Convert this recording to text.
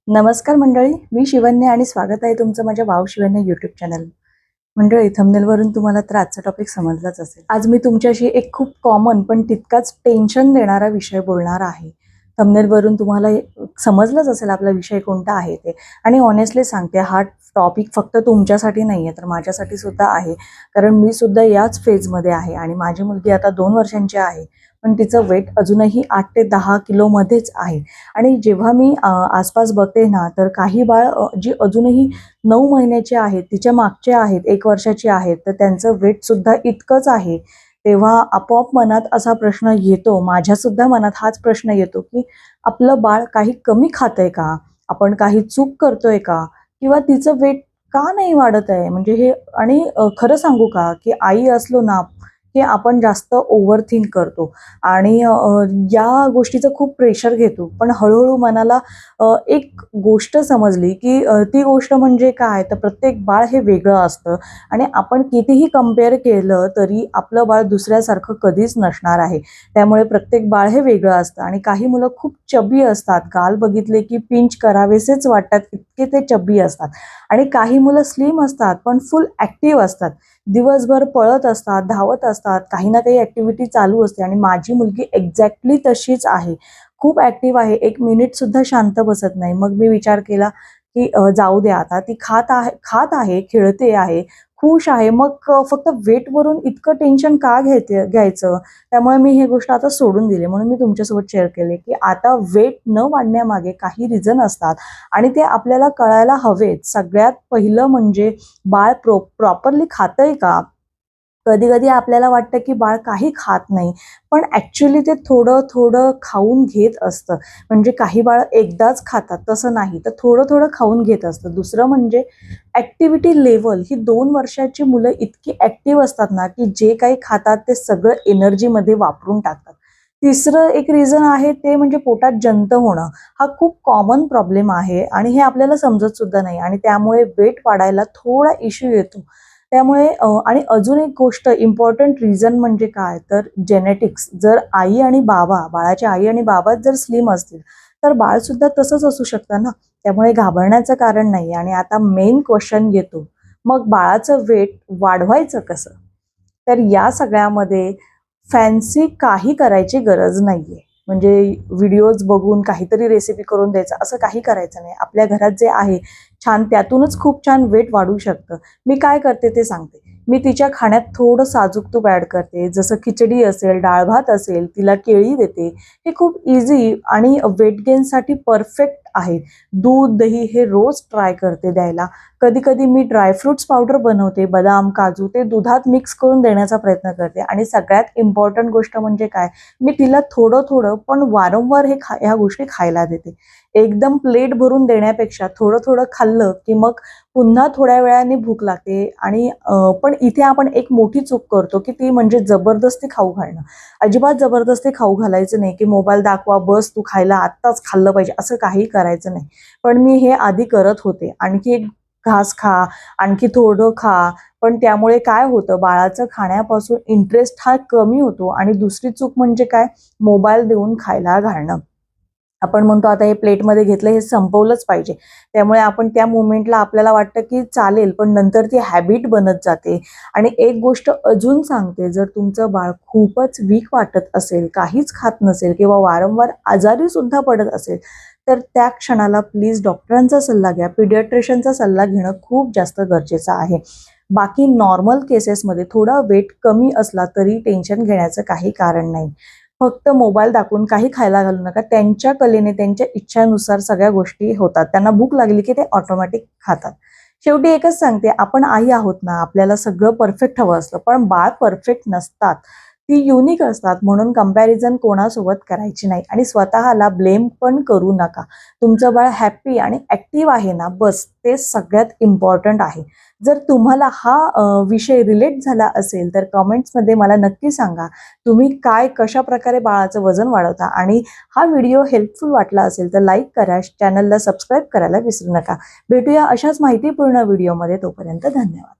नमस्कार मंडळी, मी शिवन्या आणि स्वागत आहे तुमचं माझ्या वाव शिवन्या यूट्यूब चॅनल. मंडळी, थंबनेलवरून तुम्हाला तर आजचा टॉपिक समजलाच असेल. आज मी तुमच्याशी एक खूप कॉमन पण तितकाच टेन्शन देणारा विषय बोलणार आहे. थंबनेलवरून तुम्हाला समजलंच असेल आपला विषय कोणता आहे ते. आणि ऑनेस्टली सांगते, हा टॉपिक फक्त तुमच्यासाठी नाही आहे तर माझ्यासाठी सुद्धा आहे. कारण मी सुद्धा याच फेजमध्ये आहे आणि माझी मुलगी आता 2 वर्षांची आहे. पण तिचं वेट अजूनही 8 ते 10 किलोमध्येच आहे. आणि जेव्हा मी आसपास बघते ना, तर काही बाळ जी अजूनही 9 महिन्याचे आहेत, तिच्या मागचे आहेत, 1 वर्षाची आहेत, तर त्यांचं वेटसुद्धा इतकंच आहे. तेव्हा आपोआप मनात असा प्रश्न येतो, माझ्यासुद्धा मनात हाच प्रश्न येतो, की आपलं बाळ काही कमी खातंय का? आपण काही चूक करतोय का? किंवा तिचं वेट का नाही वाढत आहे? म्हणजे हे आणि खरं सांगू का, की आई असलो ना, की आपण जास्त ओव्हरथिंक करतो आणि या गोष्टीचं खूप प्रेशर घेतो. पण हळूहळू मनाला एक गोष्ट समजली, की ती गोष्ट म्हणजे काय, तर प्रत्येक बाळ हे वेगळं असतं आणि आपण कितीही कंपेअर केलं तरी आपलं बाळ दुसऱ्यासारखं कधीच नसणार आहे. त्यामुळे प्रत्येक बाळ हे वेगळं असतं आणि काही मुलं खूप चबी असतात. गाल बघितले की पिंच करावेसेच वाटतात, इतके ते चबी असतात. आणि काही मुलं स्लिम असतात पण फुल ॲक्टिव्ह असतात. दिवसभर पळत असतात, धावत असतात, काही ना काही ॲक्टिव्हिटी चालू असते आणि माझी मुलगी एक्झॅक्टली तशीच आहे. खूप ॲक्टिव्ह आहे. 1 मिनिटसुद्धा शांत बसत नाही. मग मी विचार केला, की जाऊ दे आता ती खात आहे, खेळते आहे, खुश आहे. मग फक्त वेटवरून इतकं टेन्शन का घ्यायचं? त्यामुळे मी ही गोष्ट आता सोडून दिली. म्हणून मी तुमच्यासोबत शेअर केले, की आता वेट न वाढण्यामागे काही रिझन असतात आणि ते आपल्याला कळायला हवेत. सगळ्यात पहिलं म्हणजे बाळ प्रॉपरली खातंय का? कधी-कधी आपल्याला वाटतं, की बाळ काही खात नाही, पण ॲक्चुअली ते थोडं-थोडं खाऊन घेत असतं. म्हणजे काही बाळं एकदाच खातात, तसं नाही. तर थोडं-थोडं खाऊन घेत असतं. दुसरं म्हणजे ॲक्टिव्हिटी लेव्हल ही 2 वर्षाची मुलं इतकी ॲक्टिव्ह असतात ना, की जे काही खातात ते सगळं एनर्जीमध्ये वापरून टाकतात. तिसरं एक रिझन आहे ते म्हणजे पोटात जंत होणं. हा खूप कॉमन प्रॉब्लेम आहे आणि हे आपल्याला समजत सुद्धा नाही आणि त्यामुळे वेट वाढायला थोडा इश्यू येतो. त्यामुळे आणि अजून एक गोष्ट इम्पॉर्टंट रिझन म्हणजे काय, तर जेनेटिक्स. जर आई आणि बाबा, बाळाची आई आणि बाबाच जर स्लिम असतील, तर बाळसुद्धा तसंच असू शकतं ना. त्यामुळे घाबरण्याचं कारण नाही. आणि आता मेन क्वेश्चन येतो, मग बाळाचं वेट वाढवायचं कसं? तर या सगळ्यामध्ये फॅन्सी काही करायची गरज नाहीये. म्हणजे व्हिडिओज बघून काहीतरी रेसिपी करून द्यायचं असं काही करायचं नाही. आपल्या घरात जे आहे छान, त्यातूनच खूप छान वेट वाढू शकतं. मी काय करते ते सांगते. मी तिच्या खाण्यात थोडं साजूक तूप ॲड करते. जसं खिचडी असेल, डाळ-भात असेल, तिला केळी देते. हे खूप इझी आणि वेट गेनसाठी परफेक्ट आहे. दूध, दही हे रोज ट्राय करते द्यायला. कधी-कधी मी ड्रायफ्रुट्स पावडर बनवते. बदाम, काजू ते दुधात मिक्स करून देण्याचा प्रयत्न करते. आणि सगळ्यात इम्पॉर्टंट गोष्ट म्हणजे काय, मी तिला थोडं-थोडं पण वारंवार ह्या गोष्टी खायला देते. एकदम प्लेट भरून देण्यापेक्षा थोडं-थोडं खाल्लं, की मग पुन्हा थोड्या वेळाने भूक लागते. आणि पण इथे आपण एक मोठी चूक करतो, की ती म्हणजे जबरदस्ती खाऊ घालणं. अजिबात जबरदस्ती खाऊ घालायचं नाही, की मोबाईल दाखवा, बस तू खायला, आत्ताच खाल्लं पाहिजे, असं काही करायचं नाही. पण मी हे आधी करत होते. आणखी एक घास खा, आणखी थोडं खा. पण त्यामुळे काय होतं, बाळाचं खाण्यापासून इंटरेस्ट हा कमी होतो. आणि दुसरी चूक म्हणजे काय, मोबाईल देऊन खायला घालणं. आपण म्हणतो आता हे प्लेटमध्ये घेतलं, हे संपवलंच पाहिजे. त्यामुळे आपण त्या मोमेंटला आपल्याला वाटतं की चालेल, पण नंतर ती हॅबिट बनत जाते. आणि एक गोष्ट अजून सांगते, जर तुमचं बाळ खूपच वीक वाटत असेल, काहीच खात नसेल किंवा वारंवार आजारी सुद्धा पडत असेल, तर त्या क्षणाला प्लीज डॉक्टरांचा सल्ला घ्या. पिडियाट्रिशियनचा सल्ला घेणं खूप जास्त गरजेचं आहे. बाकी नॉर्मल केसेसमध्ये थोडा वेट कमी असला तरी टेन्शन घेण्याचं काही कारण नाही. फक्त मोबाईल दाखवून काही खायला घालू नका. त्यांच्या कलेने, त्यांच्या इच्छानुसार सगळ्या गोष्टी होतात. त्यांना भूक लागली की ते ऑटोमॅटिक खातात. शेवटी एकच सांगते, आपण आई आहोत ना, आपल्याला सगळं परफेक्ट हवं असतं. पण बाळ परफेक्ट नसतात. ती युनिक असतात. म्हणून कंपॅरिझन कोणासोबत करायची नाही आणि स्वतःला ब्लेम पण करू नका. तुमचं बाळ हॅपी आणि ॲक्टिव्ह आहे ना, बस ते सगळ्यात इम्पॉर्टंट आहे. जर तुम्हाला हा विषय रिलेट झाला असेल तर कमेंट्समध्ये मला नक्की सांगा. तुम्ही कशाप्रकारे बाळाचं वजन वाढवता आणि हा व्हिडिओ हेल्पफुल वाटला असेल तर लाईक करा, चॅनलला सबस्क्राईब करायला विसरू नका. भेटूया अशाच माहितीपूर्ण व्हिडिओमध्ये. तोपर्यंत धन्यवाद.